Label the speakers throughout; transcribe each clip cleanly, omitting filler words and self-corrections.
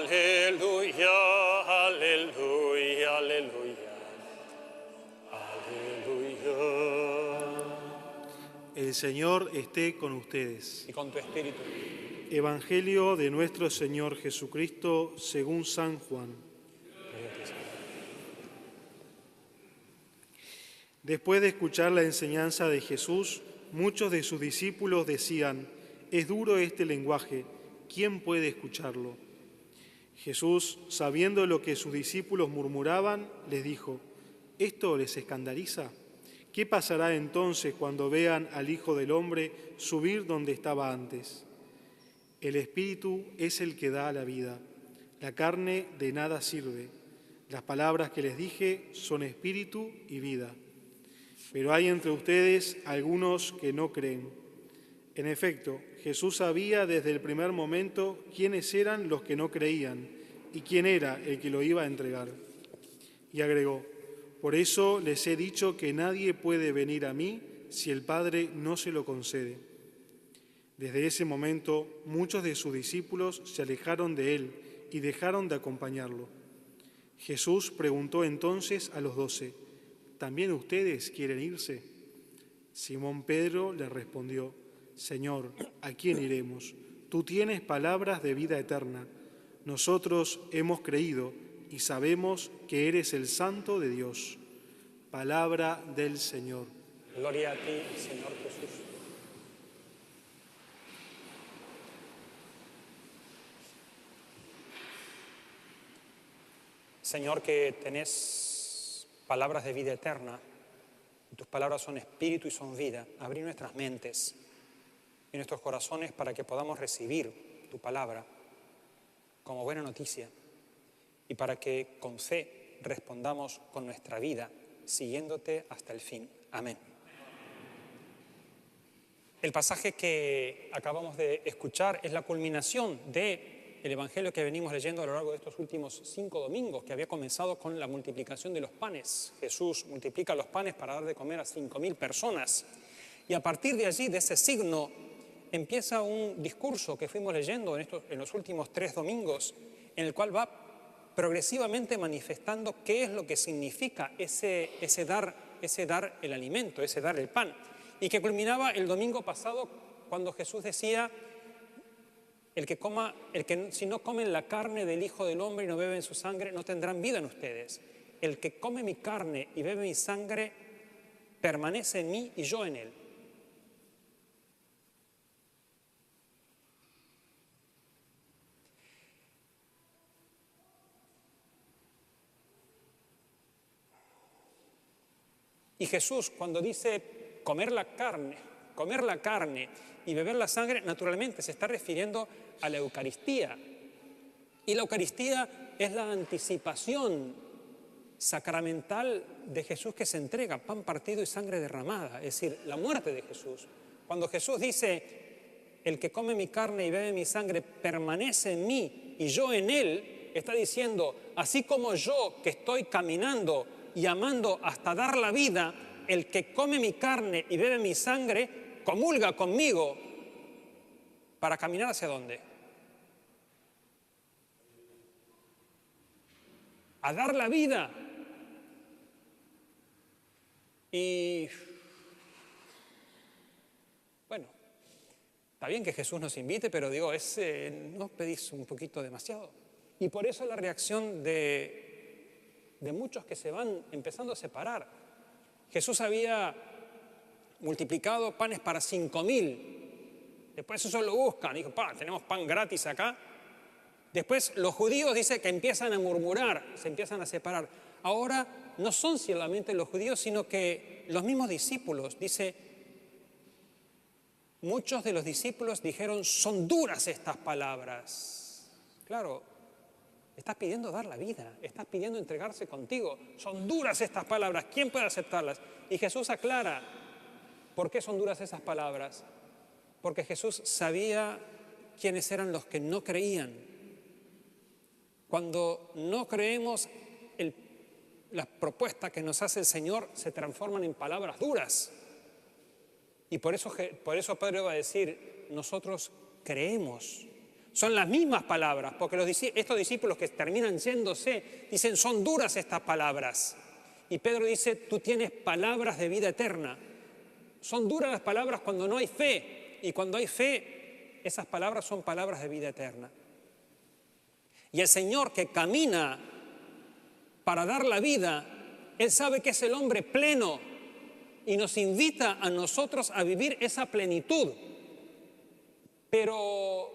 Speaker 1: Aleluya, aleluya, aleluya. Aleluya.
Speaker 2: El Señor esté con ustedes.
Speaker 1: Y con tu espíritu.
Speaker 2: Evangelio de nuestro Señor Jesucristo según San Juan. Después de escuchar la enseñanza de Jesús, muchos de sus discípulos decían: «Es duro este lenguaje, ¿quién puede escucharlo?». Jesús, sabiendo lo que sus discípulos murmuraban, les dijo: ¿esto les escandaliza? ¿Qué pasará entonces cuando vean al Hijo del Hombre subir donde estaba antes? El Espíritu es el que da la vida, la carne de nada sirve. Las palabras que les dije son espíritu y vida. Pero hay entre ustedes algunos que no creen. En efecto, Jesús sabía desde el primer momento quiénes eran los que no creían y quién era el que lo iba a entregar. Y agregó: por eso les he dicho que nadie puede venir a mí si el Padre no se lo concede. Desde ese momento, muchos de sus discípulos se alejaron de él y dejaron de acompañarlo. Jesús preguntó entonces a los 12: ¿también ustedes quieren irse? Simón Pedro le respondió: Señor, ¿a quién iremos? Tú tienes palabras de vida eterna. Nosotros hemos creído y sabemos que eres el Santo de Dios. Palabra del Señor.
Speaker 1: Gloria a ti, Señor Jesús. Señor, que tenés palabras de vida eterna, tus palabras son espíritu y son vida. Abrí nuestras mentes y nuestros corazones para que podamos recibir tu palabra como buena noticia y para que con fe respondamos con nuestra vida, siguiéndote hasta el fin. Amén. El pasaje que acabamos de escuchar es la culminación del Evangelio que venimos leyendo a lo largo de estos últimos 5 domingos, que había comenzado con la multiplicación de los panes. Jesús multiplica los panes para dar de comer a 5.000 personas. Y a partir de allí, de ese signo, empieza un discurso que fuimos leyendo en los últimos 3 domingos, en el cual va progresivamente manifestando qué es lo que significa ese dar el alimento, ese dar el pan. Y que culminaba el domingo pasado cuando Jesús decía: si no comen la carne del Hijo del Hombre y no beben su sangre, no tendrán vida en ustedes. El que come mi carne y bebe mi sangre permanece en mí y yo en él. Y Jesús, cuando dice comer la carne y beber la sangre, naturalmente se está refiriendo a la Eucaristía. Y la Eucaristía es la anticipación sacramental de Jesús que se entrega, pan partido y sangre derramada, es decir, la muerte de Jesús. Cuando Jesús dice: el que come mi carne y bebe mi sangre permanece en mí y yo en él, está diciendo: así como yo que estoy caminando y amando hasta dar la vida, el que come mi carne y bebe mi sangre comulga conmigo para caminar ¿hacia dónde? A dar la vida. Y bueno, está bien que Jesús nos invite, pero digo, no pedís un poquito demasiado. Y por eso la reacción de muchos que se van empezando a separar. Jesús había multiplicado panes para 5.000. Después eso lo buscan. Dijo: tenemos pan gratis acá. Después los judíos, dice, que empiezan a murmurar, se empiezan a separar. Ahora no son solamente los judíos, sino que los mismos discípulos, dice, muchos de los discípulos dijeron: son duras estas palabras. Claro, estás pidiendo dar la vida, estás pidiendo entregarse contigo. Son duras estas palabras, ¿quién puede aceptarlas? Y Jesús aclara por qué son duras esas palabras. Porque Jesús sabía quiénes eran los que no creían. Cuando no creemos, las propuestas que nos hace el Señor se transforman en palabras duras. Y por eso Pedro va a decir: nosotros creemos. Son las mismas palabras, porque estos discípulos que terminan yéndose dicen, son duras estas palabras. Y Pedro dice, tú tienes palabras de vida eterna. Son duras las palabras cuando no hay fe, y cuando hay fe, esas palabras son palabras de vida eterna. Y el Señor que camina para dar la vida, Él sabe que es el hombre pleno y nos invita a nosotros a vivir esa plenitud. Pero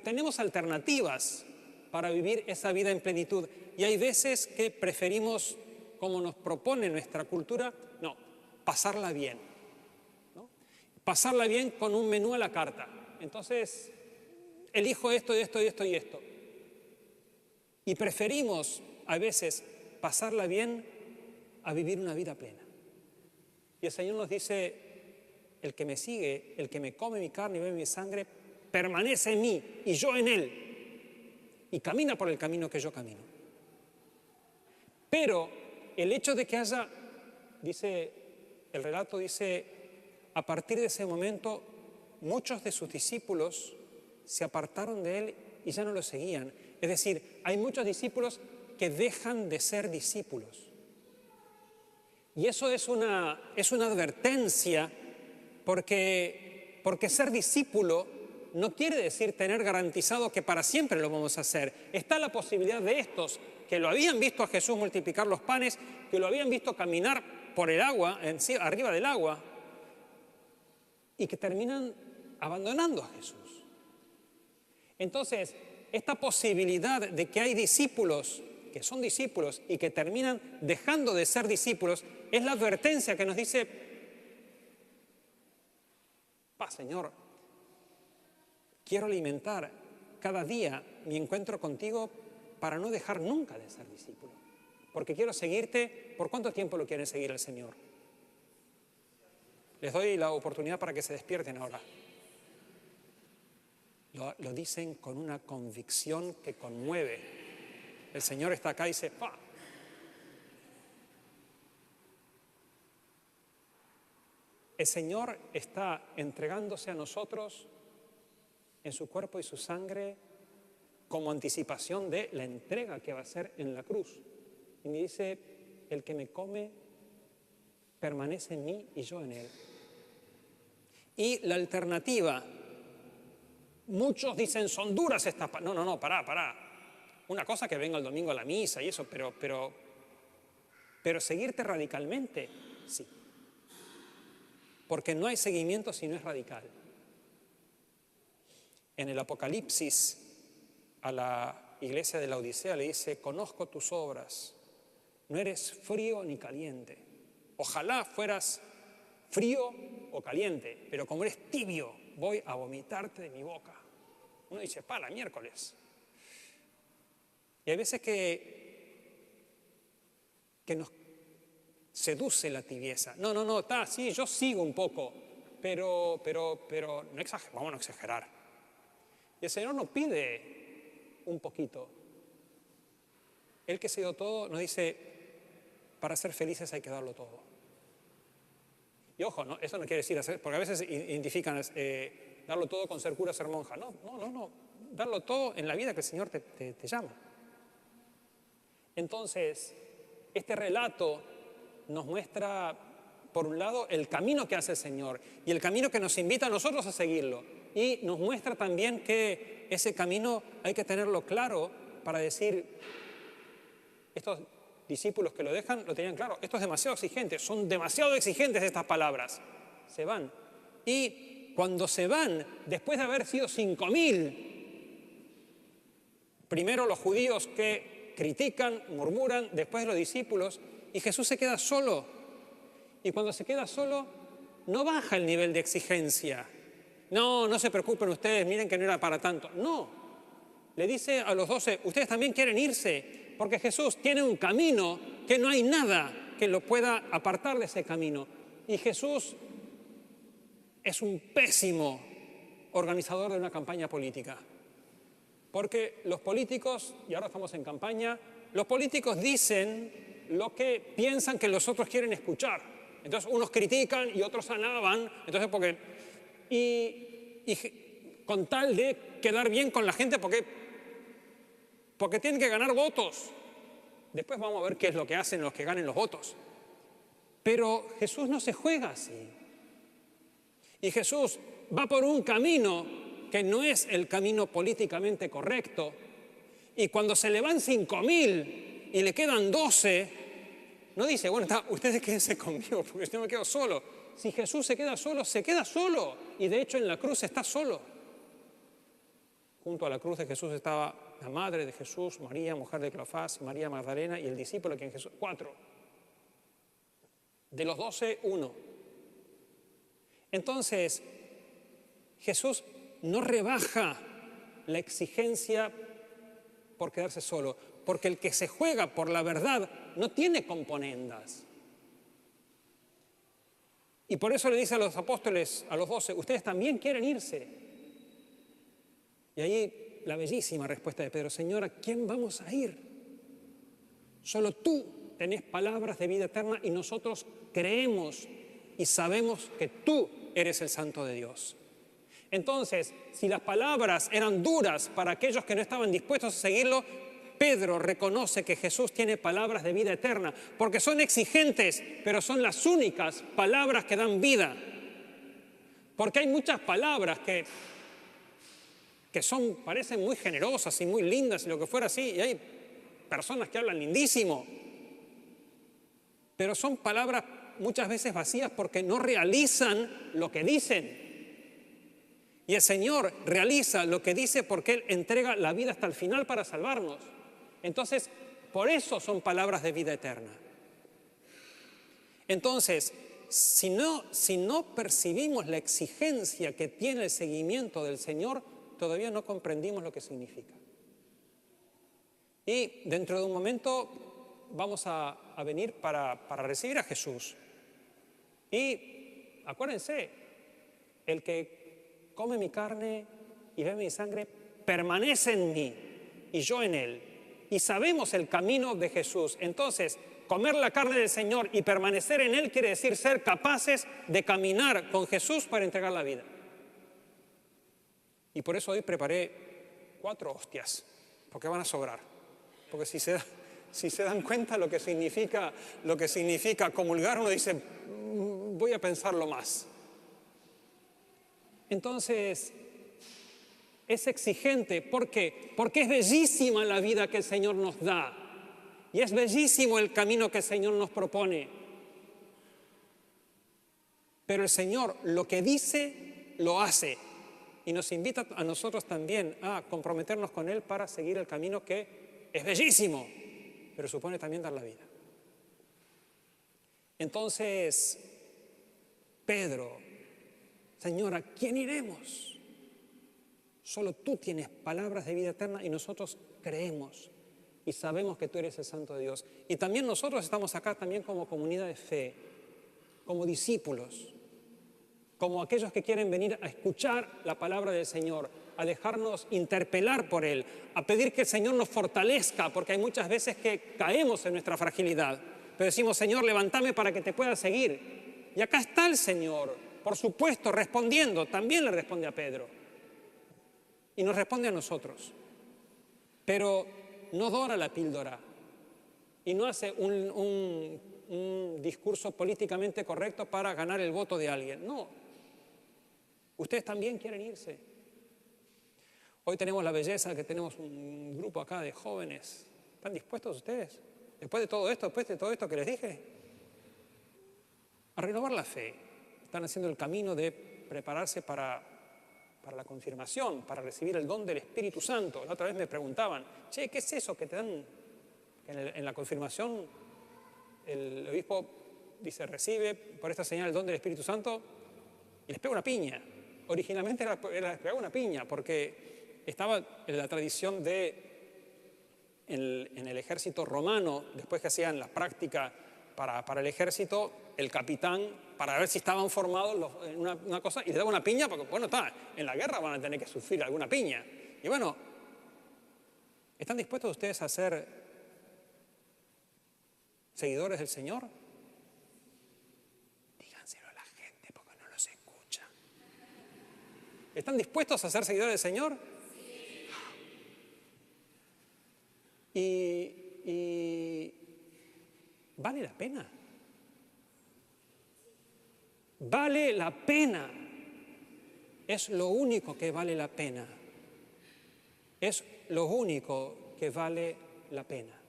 Speaker 1: tenemos alternativas para vivir esa vida en plenitud. Y hay veces que preferimos, como nos propone nuestra cultura, no, pasarla bien, ¿no? Pasarla bien con un menú a la carta. Entonces, elijo esto, esto, esto y esto. Y preferimos, a veces, pasarla bien a vivir una vida plena. Y el Señor nos dice, el que me sigue, el que me come mi carne y bebe mi sangre, permanece en mí y yo en él. Y camina por el camino que yo camino. Pero el hecho de que haya, el relato dice, a partir de ese momento, muchos de sus discípulos se apartaron de él y ya no lo seguían. Es decir, hay muchos discípulos que dejan de ser discípulos. Y eso es una advertencia, porque ser discípulo no quiere decir tener garantizado que para siempre lo vamos a hacer. Está la posibilidad de estos que lo habían visto a Jesús multiplicar los panes, que lo habían visto caminar por el agua, arriba del agua, y que terminan abandonando a Jesús. Entonces, esta posibilidad de que hay discípulos que son discípulos y que terminan dejando de ser discípulos, es la advertencia que nos dice, Señor, quiero alimentar cada día mi encuentro contigo para no dejar nunca de ser discípulo, porque quiero seguirte. ¿Por cuánto tiempo lo quieren seguir el Señor? Les doy la oportunidad para que se despierten ahora. Lo dicen con una convicción que conmueve. El Señor está acá y dice, ¡pah! El Señor está entregándose a nosotros en su cuerpo y su sangre como anticipación de la entrega que va a hacer en la cruz. Y me dice, el que me come permanece en mí y yo en él. Y la alternativa, muchos dicen, son duras estas palabras. No, pará. Una cosa que venga el domingo a la misa y eso, pero seguirte radicalmente, sí. Porque no hay seguimiento si no es radical. En el Apocalipsis, a la iglesia de la Odisea le dice, conozco tus obras, no eres frío ni caliente. Ojalá fueras frío o caliente, pero como eres tibio, voy a vomitarte de mi boca. Uno dice, la miércoles. Y hay veces que nos seduce la tibieza. No, sí, yo sigo un poco, pero no vamos a no exagerar. Y el Señor nos pide un poquito. Él que se dio todo nos dice, para ser felices hay que darlo todo. Y ojo, ¿no? Eso no quiere decir hacer, porque a veces identifican darlo todo con ser cura, ser monja. No. Darlo todo en la vida que el Señor te llama. Entonces, este relato nos muestra, por un lado, el camino que hace el Señor y el camino que nos invita a nosotros a seguirlo. Y nos muestra también que ese camino hay que tenerlo claro para decir, estos discípulos que lo dejan lo tenían claro, esto es demasiado exigente, son demasiado exigentes estas palabras. Se van. Y cuando se van, después de haber sido 5.000, primero los judíos que critican, murmuran, después los discípulos, y Jesús se queda solo. Y cuando se queda solo, no baja el nivel de exigencia. No se preocupen ustedes, miren que no era para tanto. No, le dice a los 12, ustedes también quieren irse, porque Jesús tiene un camino que no hay nada que lo pueda apartar de ese camino. Y Jesús es un pésimo organizador de una campaña política. Porque los políticos, y ahora estamos en campaña, los políticos dicen lo que piensan que los otros quieren escuchar. Entonces unos critican y otros alaban. Entonces y con tal de quedar bien con la gente porque tienen que ganar votos. Después vamos a ver qué es lo que hacen los que ganen los votos. Pero Jesús no se juega así. Y Jesús va por un camino que no es el camino políticamente correcto. Y cuando se le van 5.000 y le quedan 12, no dice, bueno, ustedes quédense conmigo porque yo me quedo solo. Si Jesús se queda solo, se queda solo. Y de hecho en la cruz está solo. Junto a la cruz de Jesús estaba la madre de Jesús, María, mujer de Cleofás, María Magdalena y el discípulo que en Jesús. 4. De los 12, 1. Entonces, Jesús no rebaja la exigencia por quedarse solo, porque el que se juega por la verdad no tiene componendas. Y por eso le dice a los apóstoles, a los 12, ustedes también quieren irse. Y ahí la bellísima respuesta de Pedro, Señor, ¿a quién vamos a ir? Solo tú tenés palabras de vida eterna y nosotros creemos y sabemos que tú eres el Santo de Dios. Entonces, si las palabras eran duras para aquellos que no estaban dispuestos a seguirlo, Pedro reconoce que Jesús tiene palabras de vida eterna, porque son exigentes, pero son las únicas palabras que dan vida. Porque hay muchas palabras que parecen muy generosas y muy lindas y lo que fuera así, y hay personas que hablan lindísimo, pero son palabras muchas veces vacías porque no realizan lo que dicen. Y el Señor realiza lo que dice porque Él entrega la vida hasta el final para salvarnos. Entonces, por eso son palabras de vida eterna. Entonces, si no percibimos la exigencia que tiene el seguimiento del Señor, todavía no comprendimos lo que significa. Y dentro de un momento vamos a venir para recibir a Jesús. Y acuérdense, el que come mi carne y bebe mi sangre permanece en mí y yo en él. Y sabemos el camino de Jesús. Entonces, comer la carne del Señor y permanecer en él quiere decir ser capaces de caminar con Jesús para entregar la vida. Y por eso hoy preparé 4 hostias, porque van a sobrar. Porque si se dan cuenta lo que significa comulgar, uno dice, voy a pensarlo más. Entonces, es exigente. ¿Por qué? Porque es bellísima la vida que el Señor nos da. Y es bellísimo el camino que el Señor nos propone. Pero el Señor lo que dice, lo hace. Y nos invita a nosotros también a comprometernos con Él para seguir el camino que es bellísimo, pero supone también dar la vida. Entonces, Pedro, Señor, ¿a quién iremos? Solo tú tienes palabras de vida eterna y nosotros creemos y sabemos que tú eres el Santo de Dios. Y también nosotros estamos acá también como comunidad de fe, como discípulos, como aquellos que quieren venir a escuchar la palabra del Señor, a dejarnos interpelar por Él, a pedir que el Señor nos fortalezca, porque hay muchas veces que caemos en nuestra fragilidad, pero decimos, Señor, levántame para que te pueda seguir. Y acá está el Señor, por supuesto, respondiendo, también le responde a Pedro, y nos responde a nosotros, pero no dora la píldora, y no hace un discurso políticamente correcto para ganar el voto de alguien, no. Ustedes también quieren irse. Hoy tenemos la belleza que tenemos un grupo acá de jóvenes. ¿Están dispuestos ustedes? Después de todo esto que les dije, a renovar la fe. Están haciendo el camino de prepararse para la confirmación, para recibir el don del Espíritu Santo. La otra vez me preguntaban, che, ¿qué es eso que te dan en la confirmación? El obispo dice, recibe por esta señal el don del Espíritu Santo y les pega una piña. Originalmente les pegaba una piña porque estaba en la tradición en el ejército romano, después que hacían la práctica para el ejército, el capitán, para ver si estaban formados en una cosa, y les daba una piña porque, bueno, en la guerra van a tener que sufrir alguna piña. Y bueno, ¿están dispuestos ustedes a ser seguidores del Señor? Díganselo a la gente porque no los escucha. ¿Están dispuestos a ser seguidores del Señor? Y vale la pena. Vale la pena. Es lo único que vale la pena. Es lo único que vale la pena.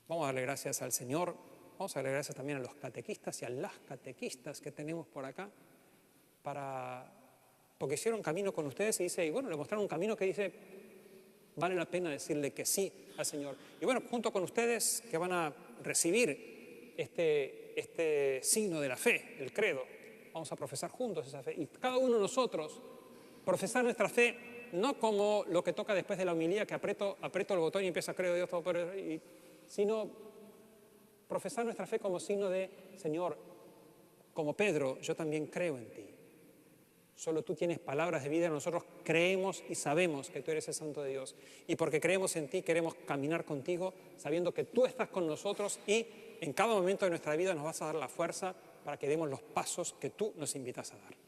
Speaker 1: Vamos a darle gracias al Señor. Vamos a darle gracias también a los catequistas y a las catequistas que tenemos por acá, porque hicieron camino con ustedes y bueno, le mostraron un camino que dice, vale la pena decirle que sí al Señor. Y bueno, junto con ustedes que van a recibir este signo de la fe, el credo, vamos a profesar juntos esa fe. Y cada uno de nosotros profesar nuestra fe, no como lo que toca después de la homilía, que aprieto el botón y empieza creo Dios Todopoderoso, sino profesar nuestra fe como signo de, Señor, como Pedro, yo también creo en ti. Solo tú tienes palabras de vida, nosotros creemos y sabemos que tú eres el Santo de Dios. Y porque creemos en ti, queremos caminar contigo, sabiendo que tú estás con nosotros y en cada momento de nuestra vida nos vas a dar la fuerza para que demos los pasos que tú nos invitas a dar.